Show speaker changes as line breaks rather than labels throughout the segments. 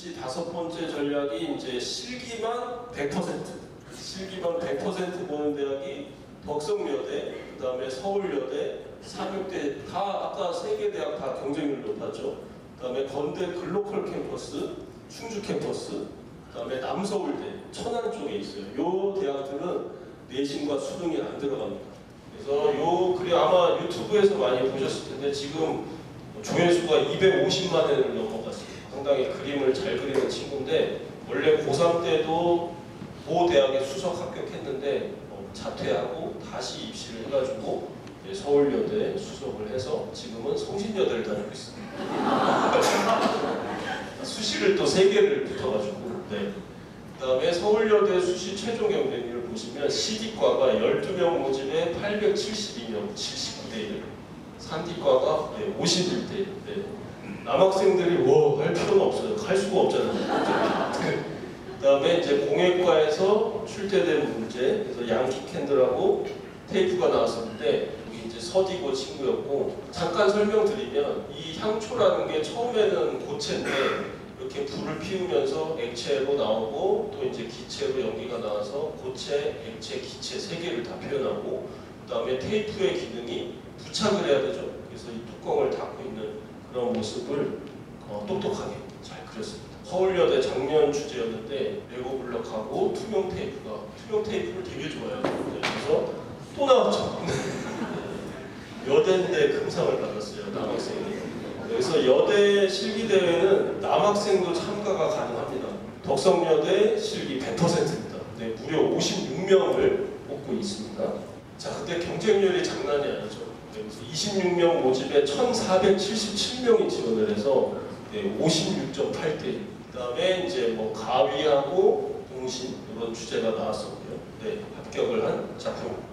수시 5번째 전략이 이제 실기만 100%, 실기만 100% 보는 대학이 덕성여대, 그 다음에 서울여대, 삼육대 다 아까 3개 대학 다 경쟁률 높았죠. 그 다음에 건대 글로컬 캠퍼스, 충주 캠퍼스, 그 다음에 남서울대, 천안 쪽에 있어요. 요 대학들은 내신과 수능이 안 들어갑니다. 그래서 요 글이 아마 유튜브에서 많이 보셨을 텐데 지금 조회수가 250만회를 넘어갔습니다. 상당히 그림을 잘 그리는 친구인데 원래 고3 때도 모 대학에 수석 합격했는데 자퇴하고 다시 입시를 해가지고 서울여대 수석을 해서 지금은 성신여대를 다니고 있습니다. 수시를 또 3개를 붙어가지고 네. 그 다음에 서울여대 수시 최종 경쟁률을 보시면 CD과가 12명 모집에 872명, 79대 1, 산디과가 51대 1. 네. 남학생들이 할 필요는 없어요. 갈 수가 없잖아요. 그 다음에 이제 공예과에서 출제된 문제, 그래서 양키 캔들하고 테이프가 나왔었는데 여기 이제 서디고 친구였고 잠깐 설명드리면 이 향초라는 게 처음에는 고체인데 이렇게 불을 피우면서 액체로 나오고 또 이제 기체로 연기가 나와서 고체, 액체, 기체 3개를 다 표현하고 그 다음에 테이프의 기능이 부착을 해야 되죠. 그래서 이 뚜껑을 닫고 있는 그런 모습을 똑똑하게 잘 그렸습니다. 서울여대 작년 주제였는데 레고 블럭하고 투명 테이프를 되게 좋아해요. 그래서 또 나왔죠. 여대인데 금상을 받았어요. 남학생이. 그래서 여대 실기대회는 남학생도 참가가 가능합니다. 덕성여대 실기 100%입니다. 네, 무려 56명을 뽑고 있습니다. 자, 그때 경쟁률이 장난이 아니죠. 그래서 26명 모집에 1,477명이 지원을 해서 56.8대. 그 다음에 이제 뭐 가위하고 동신 이런 주제가 나왔었고요. 네, 합격을 한 작품입니다.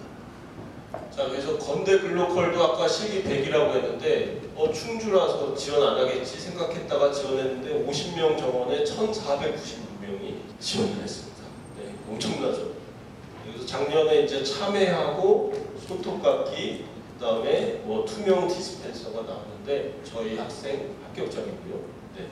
자, 그래서 건대 글로컬도 아까 실기 100이라고 했는데 충주라서 지원 안 하겠지 생각했다가 지원했는데 50명 정원에 1,496명이 지원을 했습니다. 네, 엄청나죠. 그래서 작년에 이제 참외하고 손톱깎이 그다음에 뭐 투명 디스펜서가 나왔는데 저희 학생 합격장이고요. 네.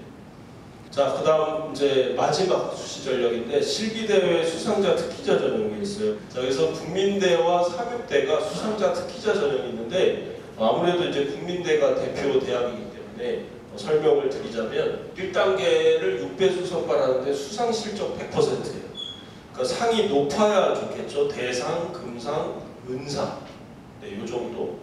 자, 그다음 이제 마지막 수시 전략인데 실기대회 수상자 특기자 전형이 있어요. 자, 그래서 국민대와 삼육대가 수상자 특기자 전형이 있는데 아무래도 이제 국민대가 대표 대학이기 때문에 설명을 드리자면 1단계를 6배수 선발하는데 수상 실적 100%예요. 그러니까 상이 높아야 좋겠죠. 대상, 금상, 은상. 네, 요 정도.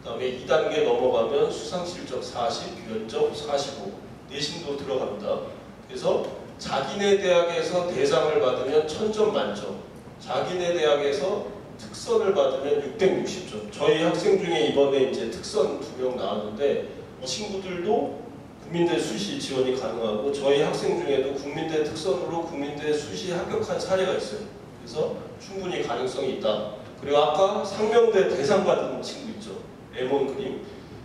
그 다음에 2단계 넘어가면 수상 실적 40, 면접 45. 내신도 들어갑니다. 그래서 자기네 대학에서 대상을 받으면 1000점 만점, 자기네 대학에서 특선을 받으면 660점. 저희 학생 중에 이번에 이제 특선 2명 나왔는데 이 친구들도 국민대 수시 지원이 가능하고 저희 학생 중에도 국민대 특선으로 국민대 수시 합격한 사례가 있어요. 그래서 충분히 가능성이 있다. 그리고 아까 상명대 대상 받은 친구 있죠. 레몬 그림.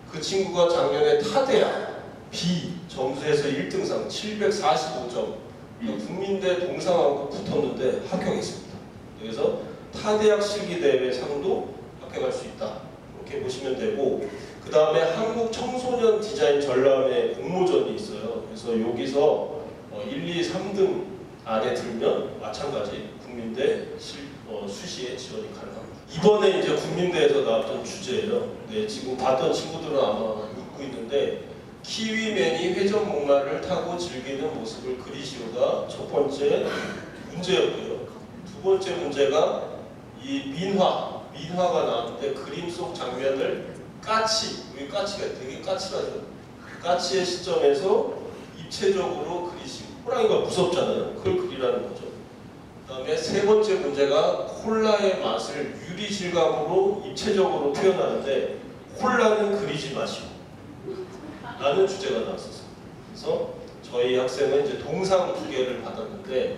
그 친구가 작년에 타대학 B 점수에서 1등상 745점 국민대 동상하고 붙었는데 합격했습니다. 그래서 타대학 실기대회 상도 합격할 수 있다. 이렇게 보시면 되고 그 다음에 한국 청소년 디자인 전람회 공모전이 있어요. 그래서 여기서 1, 2, 3등 안에 들면 마찬가지 국민대 수시에 지원이 가능합니다. 이번에 이제 국민대에서 나왔던 주제예요. 네, 지금 봤던 친구들은 아마 웃고 있는데 키위맨이 회전 목마를 타고 즐기는 모습을 그리시오가 첫 번째 문제였고요. 두 번째 문제가 이 민화가 나왔는데 그림 속 장면을 여기 까치가 되게 까칠하죠. 까치의 시점에서 입체적으로 그리시고 호랑이가 무섭잖아요. 그걸 그리라는 거죠. 그 다음에 세 번째 문제가 콜라의 맛을 유리 질감으로 입체적으로 표현하는데 콜라는 그리지 마시고 라는 주제가 나왔었어요. 그래서 저희 학생은 이제 동상 2개를 받았는데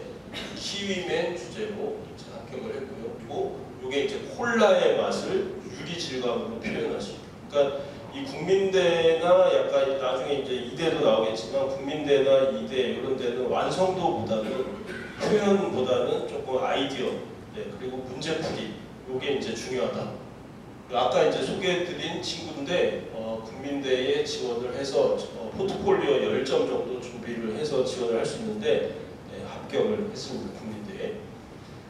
키위맨 주제로 합격을 했고요. 그리고 이게 이제 콜라의 맛을 유리 질감으로 표현하시고. 그러니까 이 국민대나 약간 나중에 이제 이대도 나오겠지만 국민대나 이대 이런 데는 완성도보다는 표현보다는 조금 아이디어, 네, 그리고 문제풀이 이게 이제 중요하다. 아까 이제 소개해드린 친구인데 국민대에 지원을 해서 포트폴리오 10점 정도 준비를 해서 지원을 할 수 있는데 합격을 했습니다. 국민대에.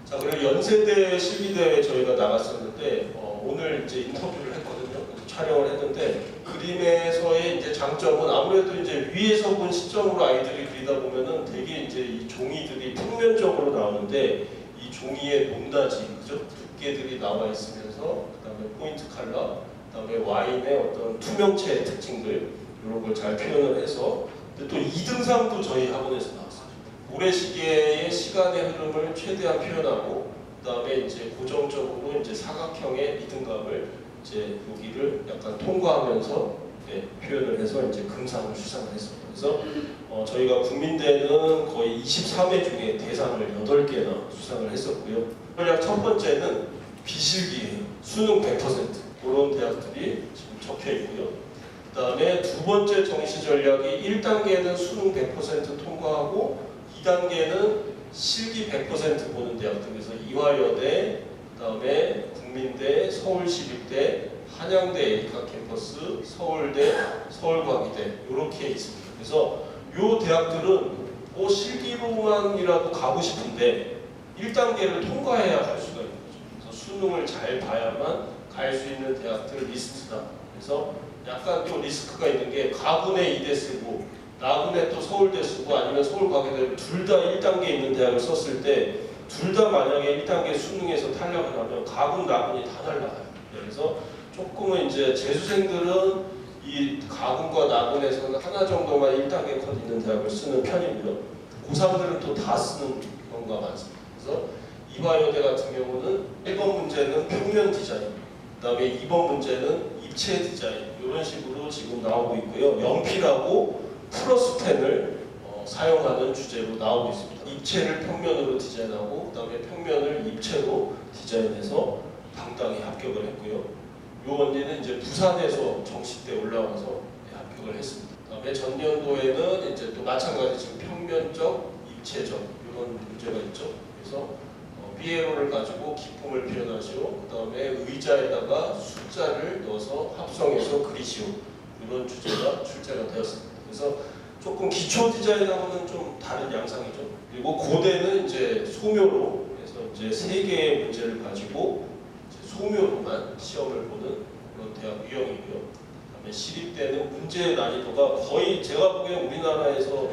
자, 그리고 연세대 실기대회 저희가 나갔었는데 오늘 이제 인터뷰를 했거든요. 촬영을 했는데 그림에서의 이제 장점은 아무래도 이제 위에서 본 시점으로 아이들이 그리다 보면은 되게 이제 이 종이들이 평면적으로 나오는데 이 종이의 높낮이, 그죠? 두께들이 나와 있으면서 그다음에 포인트 컬러, 그다음에 와인의 어떤 투명체의 특징들 이런 걸 잘 표현을 해서 근데 또 2등상도 저희 학원에서 나왔어요. 모래시계의 시간의 흐름을 최대한 표현하고 그다음에 이제 고정적으로 이제 사각형의 리듬감을 이제 여기를 약간 통과하면서 표현을 해서 이제 금상을 수상을 했습니다. 그래서 저희가 국민대는 거의 23회 중에 대상을 8개나 수상을 했었고요. 전략 첫 번째는 비실기예요. 수능 100% 그런 대학들이 지금 적혀 있고요. 그 다음에 두 번째 정시 전략이 1단계는 수능 100% 통과하고 2단계는 실기 100% 보는 대학들. 그래서 이화여대, 그 다음에 국민대, 서울시립대, 한양대 에리카 캠퍼스, 서울대, 서울과기대 이렇게 있습니다. 그래서 이 대학들은 실기로만이라도 가고 싶은데 1단계를 통과해야 갈 수가 있는 거죠. 그래서 수능을 잘 봐야만 갈 수 있는 대학들 리스트다. 그래서 약간 또 리스크가 있는 게 가군에 이대 쓰고 나군에 또 서울대 쓰고 아니면 서울과기대 둘 다 1단계 있는 대학을 썼을 때 둘 다 만약에 1단계 수능에서 탈락을 하면 가군, 나군이 다 날라가요. 그래서 조금은 이제 재수생들은 이 가군과 나군에서는 하나 정도만 1단계 컷 있는 대학을 쓰는 편이고요. 고3들은 또 다 쓰는 경우가 많습니다. 그래서 이화여대 같은 경우는 1번 문제는 평면 디자인, 그 다음에 2번 문제는 입체 디자인 이런 식으로 지금 나오고 있고요. 연필하고 플러스 펜을 사용하는 주제로 나오고 있습니다. 입체를 평면으로 디자인하고 그 다음에 평면을 입체로 디자인해서 당당히 합격을 했고요. 요 언니는 이제 부산에서 정시 때 올라와서 합격을 했습니다. 그다음에 전년도에는 이제 또 마찬가지 지금 평면적, 입체적 이런 문제가 있죠. 그래서 피에로를 가지고 기품을 표현하시오. 그다음에 의자에다가 숫자를 넣어서 합성해서 그리시오. 이런 주제가 출제가 되었습니다. 그래서 조금 기초 디자인하고는 좀 다른 양상이죠. 그리고 고대는 이제 소묘로 해서 이제 3개의 문제를 가지고 소묘로만 시험을 보는 그런 대학 유형이고요. 그다음에 시립대는 문제의 난이도가 거의 제가 보기엔 우리나라에서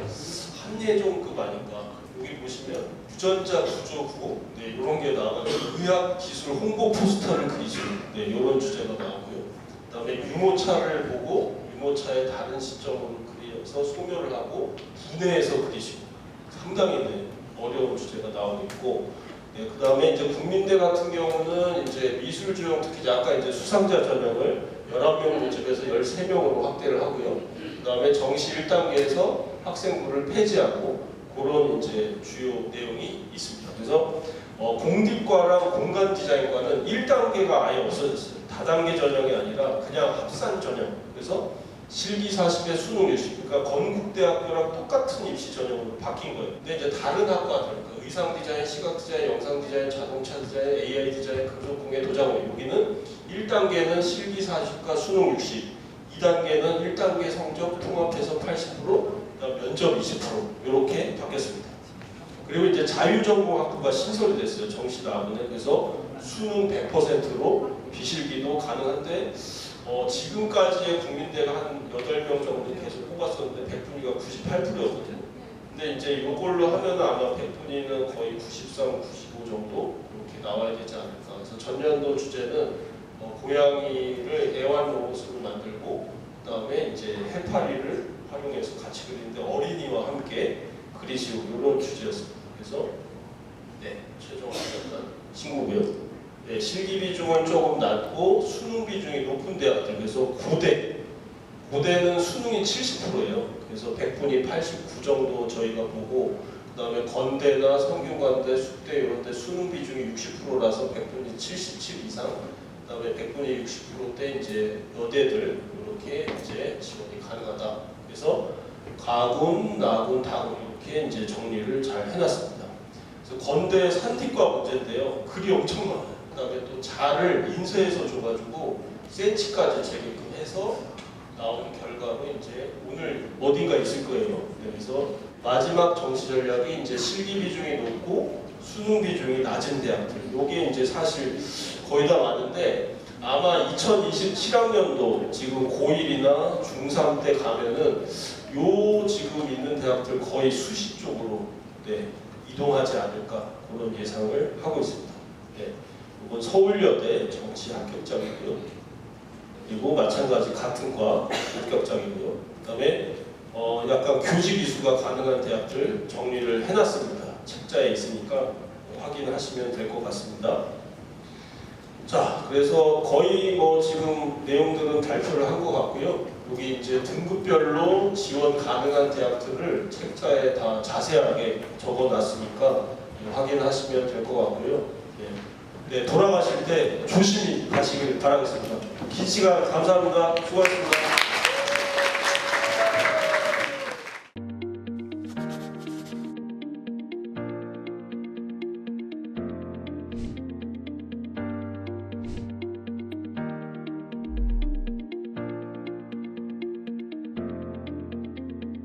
한예종급 아닌가. 여기 보시면 유전자 구조구 이런 게 나와가지고 의학 기술 홍보 포스터를 그리시는 이런 주제가 나오고요. 그다음에 유모차를 보고 유모차의 다른 시점으로 그려서 소묘를 하고 분해해서 그리시고 상당히 어려운 주제가 나오고 있고. 그 다음에 이제 국민대 같은 경우는 이제 미술 주형 특히 아까 이제 수상자 전형을 11명 모집에서 13명으로 확대를 하고요. 그 다음에 정시 1단계에서 학생부를 폐지하고 그런 이제 주요 내용이 있습니다. 그래서 공립과랑 공간 디자인과는 1단계가 아예 없어졌어요. 다단계 전형이 아니라 그냥 합산 전형. 그래서 실기 40에 수능 60. 그러니까 건국대학교랑 똑같은 입시 전형으로 바뀐 거예요. 근데 이제 다른 학과들, 의상 디자인, 시각 디자인, 영상 디자인, 자동차 디자인, AI 디자인, 금속공예, 도자공 여기는 1단계는 실기 40과 수능 60, 2단계는 1단계 성적 통합해서 80%, 그다음 면접 20% 이렇게 바뀌었습니다. 그리고 이제 자유전공학부가 신설이 됐어요. 정시 나문에. 그래서 수능 100%로 비실기도 가능한데 지금까지의 국민대가 한 8명 정도 계속 뽑았었는데 100분위가 98%였거든요. 근데 이제 이걸로 하면 아마 100분위는 거의 93, 95 정도 이렇게 나와야 되지 않을까. 그래서 전년도 주제는 고양이를 애완 로봇으로 만들고 그 다음에 이제 해파리를 활용해서 같이 그리는데 어린이와 함께 그리시고 이런 주제였습니다. 그래서 최종 합격한 친구고요. 실기 비중은 조금 낮고 수능 비중이 높은 대학들. 그래서 고대는 수능이 70%예요. 그래서 100분이 89 정도 저희가 보고 그 다음에 건대나 성균관대, 숙대 이런 데 수능 비중이 60%라서 100분이 77 이상 그 다음에 100분이 60%대 이제 여대들 이렇게 이제 지원이 가능하다. 그래서 가군, 나군, 다군 이렇게 이제 정리를 잘 해놨습니다. 그래서 건대 산디과 문제인데요. 글이 엄청 많아요. 그 다음에 또 자를 인쇄해서 줘가지고 센치까지 재게끔 해서 나오는 결과로 이제 오늘 어딘가 있을 거예요. 네, 그래서 마지막 정시 전략이 이제 실기 비중이 높고 수능 비중이 낮은 대학들. 요게 이제 사실 거의 다 많은데 아마 2027학년도 지금 고1이나 중3 때 가면은 요 지금 있는 대학들 거의 수시 쪽으로 네, 이동하지 않을까 그런 예상을 하고 있습니다. 네, 이건 서울여대 정치 합격장이고요. 그리고 마찬가지 같은 과 합격장이고요. 그다음에 약간 교직 이수가 가능한 대학들 정리를 해놨습니다. 책자에 있으니까 확인하시면 될 것 같습니다. 자, 그래서 거의 뭐 지금 내용들은 발표를 한 것 같고요. 여기 이제 등급별로 지원 가능한 대학들을 책자에 다 자세하게 적어놨으니까 확인하시면 될 것 같고요. 네, 돌아가실 때 조심히 가시길 바라겠습니다. 긴 시간 감사합니다. 수고하셨습니다.